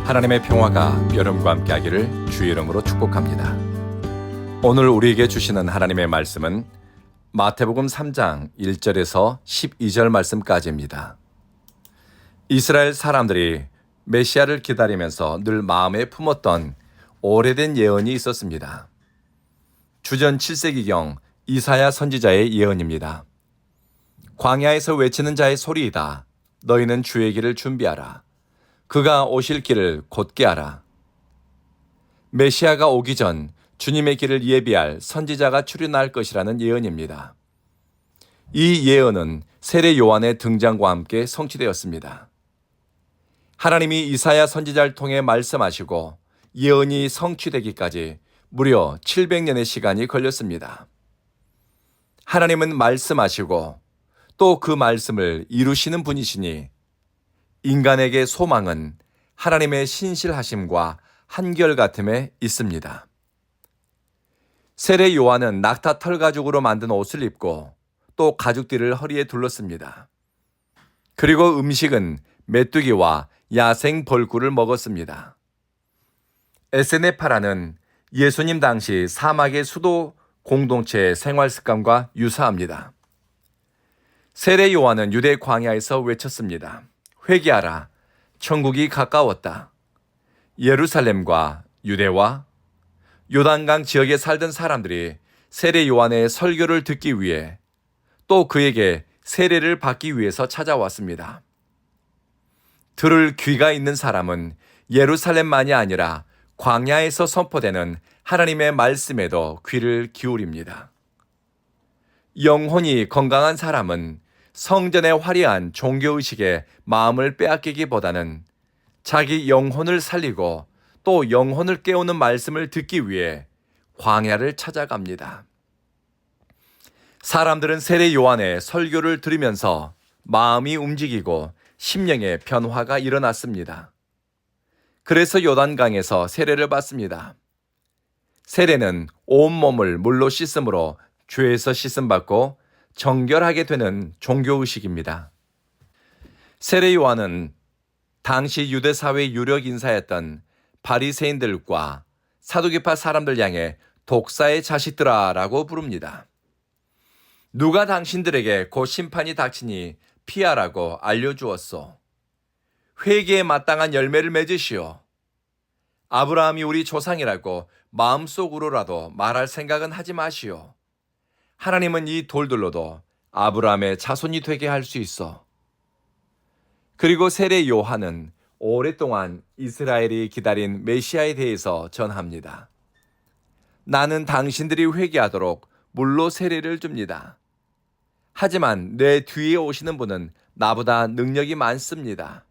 하나님의 평화가 여러분과 함께하기를 주의 이름으로 축복합니다. 오늘 우리에게 주시는 하나님의 말씀은 마태복음 3장 1절에서 12절 말씀까지입니다. 이스라엘 사람들이 메시아를 기다리면서 늘 마음에 품었던 오래된 예언이 있었습니다. 주전 7세기경 이사야 선지자의 예언입니다. 광야에서 외치는 자의 소리이다. 너희는 주의 길을 준비하라. 그가 오실 길을 곧게 하라. 메시아가 오기 전 주님의 길을 예비할 선지자가 출현할 것이라는 예언입니다. 이 예언은 세례 요한의 등장과 함께 성취되었습니다. 하나님이 이사야 선지자를 통해 말씀하시고 예언이 성취되기까지 무려 700년의 시간이 걸렸습니다. 하나님은 말씀하시고 또 그 말씀을 이루시는 분이시니 인간에게 소망은 하나님의 신실하심과 한결같음에 있습니다. 세례 요한은 낙타 털 가죽으로 만든 옷을 입고 또 가죽띠를 허리에 둘렀습니다. 그리고 음식은 메뚜기와 야생 벌꿀을 먹었습니다. 에세네파라는 예수님 당시 사막의 수도 공동체의 생활 습관과 유사합니다. 세례 요한은 유대 광야에서 외쳤습니다. 회개하라. 천국이 가까웠다. 예루살렘과 유대와 요단강 지역에 살던 사람들이 세례 요한의 설교를 듣기 위해 또 그에게 세례를 받기 위해서 찾아왔습니다. 들을 귀가 있는 사람은 예루살렘만이 아니라 광야에서 선포되는 하나님의 말씀에도 귀를 기울입니다. 영혼이 건강한 사람은 성전의 화려한 종교의식에 마음을 빼앗기기보다는 자기 영혼을 살리고 또 영혼을 깨우는 말씀을 듣기 위해 광야를 찾아갑니다. 사람들은 세례 요한의 설교를 들으면서 마음이 움직이고 심령의 변화가 일어났습니다. 그래서 요단강에서 세례를 받습니다. 세례는 온몸을 물로 씻음으로 죄에서 씻음받고 정결하게 되는 종교의식입니다. 세례 요한은 당시 유대사회 유력 인사였던 바리새인들과 사두개파 사람들 향해 독사의 자식들아 라고 부릅니다. 누가 당신들에게 곧 심판이 닥치니 피하라고 알려주었소. 회개에 마땅한 열매를 맺으시오. 아브라함이 우리 조상이라고 마음속으로라도 말할 생각은 하지 마시오. 하나님은 이 돌들로도 아브라함의 자손이 되게 할 수 있어. 그리고 세례 요한은 오랫동안 이스라엘이 기다린 메시아에 대해서 전합니다. 나는 당신들이 회개하도록 물로 세례를 줍니다. 하지만 내 뒤에 오시는 분은 나보다 능력이 많습니다.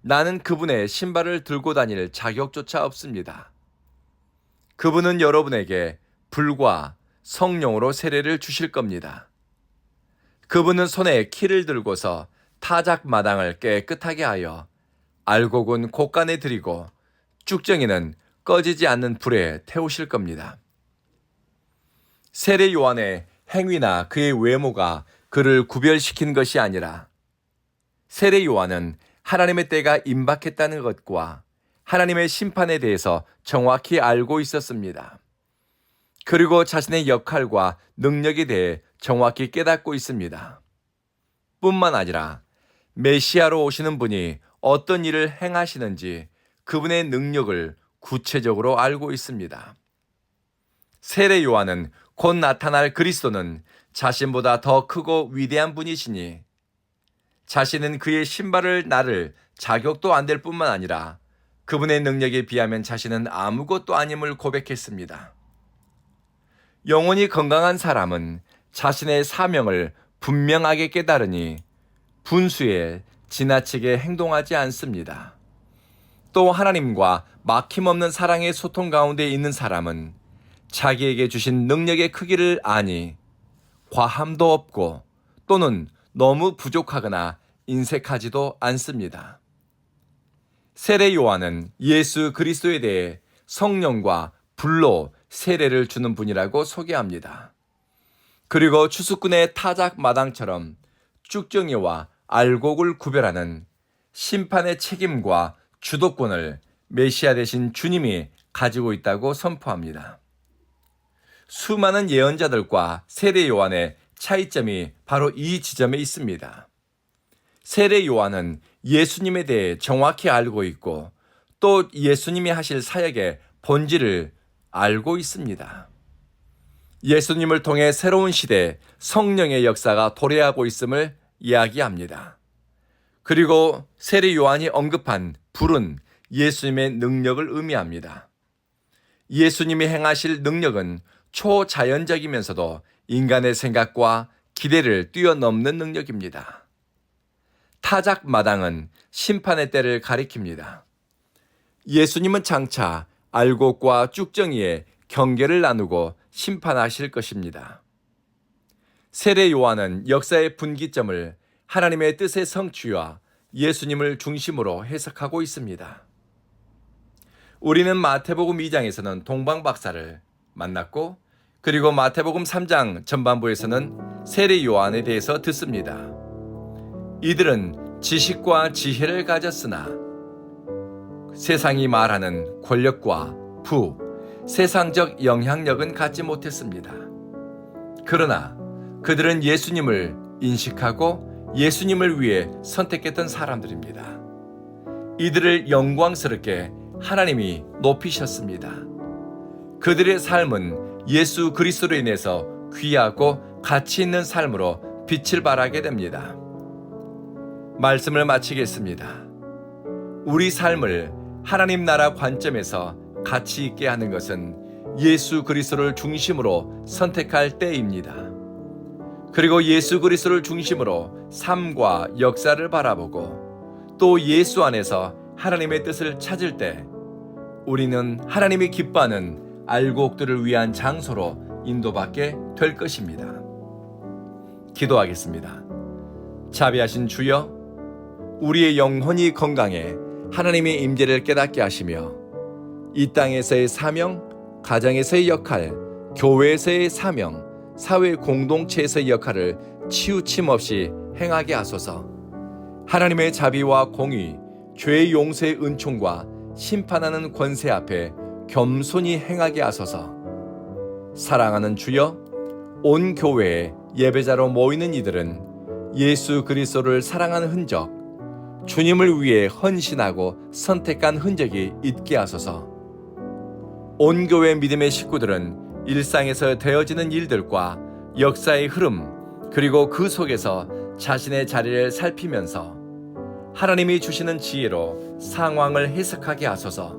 나는 그분의 신발을 들고 다닐 자격조차 없습니다. 그분은 여러분에게 불과 성령으로 세례를 주실 겁니다. 그분은 손에 키를 들고서 타작 마당을 깨끗하게 하여 알곡은 곳간에 들이고 쭉정이는 꺼지지 않는 불에 태우실 겁니다. 세례 요한의 행위나 그의 외모가 그를 구별시킨 것이 아니라 세례 요한은 하나님의 때가 임박했다는 것과 하나님의 심판에 대해서 정확히 알고 있었습니다. 그리고 자신의 역할과 능력에 대해 정확히 깨닫고 있습니다. 뿐만 아니라 메시아로 오시는 분이 어떤 일을 행하시는지 그분의 능력을 구체적으로 알고 있습니다. 세례 요한은 곧 나타날 그리스도는 자신보다 더 크고 위대한 분이시니 자신은 그의 신발을 나를 자격도 안 될 뿐만 아니라 그분의 능력에 비하면 자신은 아무것도 아님을 고백했습니다. 영혼이 건강한 사람은 자신의 사명을 분명하게 깨달으니 분수에 지나치게 행동하지 않습니다. 또 하나님과 막힘없는 사랑의 소통 가운데 있는 사람은 자기에게 주신 능력의 크기를 아니 과함도 없고 또는 너무 부족하거나 인색하지도 않습니다. 세례 요한은 예수 그리스도에 대해 성령과 불로 세례를 주는 분이라고 소개합니다. 그리고 추수꾼의 타작 마당처럼 쭉정이와 알곡을 구별하는 심판의 책임과 주도권을 메시아 대신 주님이 가지고 있다고 선포합니다. 수많은 예언자들과 세례 요한의 차이점이 바로 이 지점에 있습니다. 세례 요한은 예수님에 대해 정확히 알고 있고 또 예수님이 하실 사역의 본질을 알고 있습니다. 예수님을 통해 새로운 시대 성령의 역사가 도래하고 있음을 이야기합니다. 그리고 세례 요한이 언급한 불은 예수님의 능력을 의미합니다. 예수님이 행하실 능력은 초자연적이면서도 인간의 생각과 기대를 뛰어넘는 능력입니다. 타작마당은 심판의 때를 가리킵니다. 예수님은 장차 알곡과 쭉정이의 경계를 나누고 심판하실 것입니다. 세례 요한은 역사의 분기점을 하나님의 뜻의 성취와 예수님을 중심으로 해석하고 있습니다. 우리는 마태복음 2장에서는 동방박사를 만났고 그리고 마태복음 3장 전반부에서는 세례 요한에 대해서 듣습니다. 이들은 지식과 지혜를 가졌으나 세상이 말하는 권력과 부, 세상적 영향력은 갖지 못했습니다. 그러나 그들은 예수님을 인식하고 예수님을 위해 선택했던 사람들입니다. 이들을 영광스럽게 하나님이 높이셨습니다. 그들의 삶은 예수 그리스도로 인해서 귀하고 가치 있는 삶으로 빛을 발하게 됩니다. 말씀을 마치겠습니다. 우리 삶을 하나님 나라 관점에서 가치 있게 하는 것은 예수 그리스도를 중심으로 선택할 때입니다. 그리고 예수 그리스도를 중심으로 삶과 역사를 바라보고 또 예수 안에서 하나님의 뜻을 찾을 때 우리는 하나님이 기뻐하는 알곡들을 위한 장소로 인도받게 될 것입니다. 기도하겠습니다. 자비하신 주여, 우리의 영혼이 건강해 하나님의 임재를 깨닫게 하시며 이 땅에서의 사명, 가정에서의 역할, 교회에서의 사명, 사회 공동체에서의 역할을 치우침 없이 행하게 하소서. 하나님의 자비와 공의, 죄의 용서의 은총과 심판하는 권세 앞에 겸손히 행하게 하소서. 사랑하는 주여, 온 교회에 예배자로 모이는 이들은 예수 그리스도를 사랑하는 흔적, 주님을 위해 헌신하고 선택한 흔적이 있게 하소서. 온 교회 믿음의 식구들은 일상에서 되어지는 일들과 역사의 흐름, 그리고 그 속에서 자신의 자리를 살피면서 하나님이 주시는 지혜로 상황을 해석하게 하소서.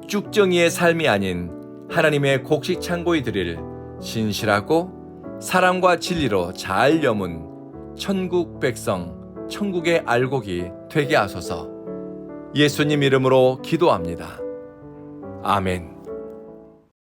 쭉정이의 삶이 아닌 하나님의 곡식 창고에 드릴 신실하고 사랑과 진리로 잘 여문 천국 백성, 천국의 알곡이 되게 하소서. 예수님 이름으로 기도합니다. 아멘.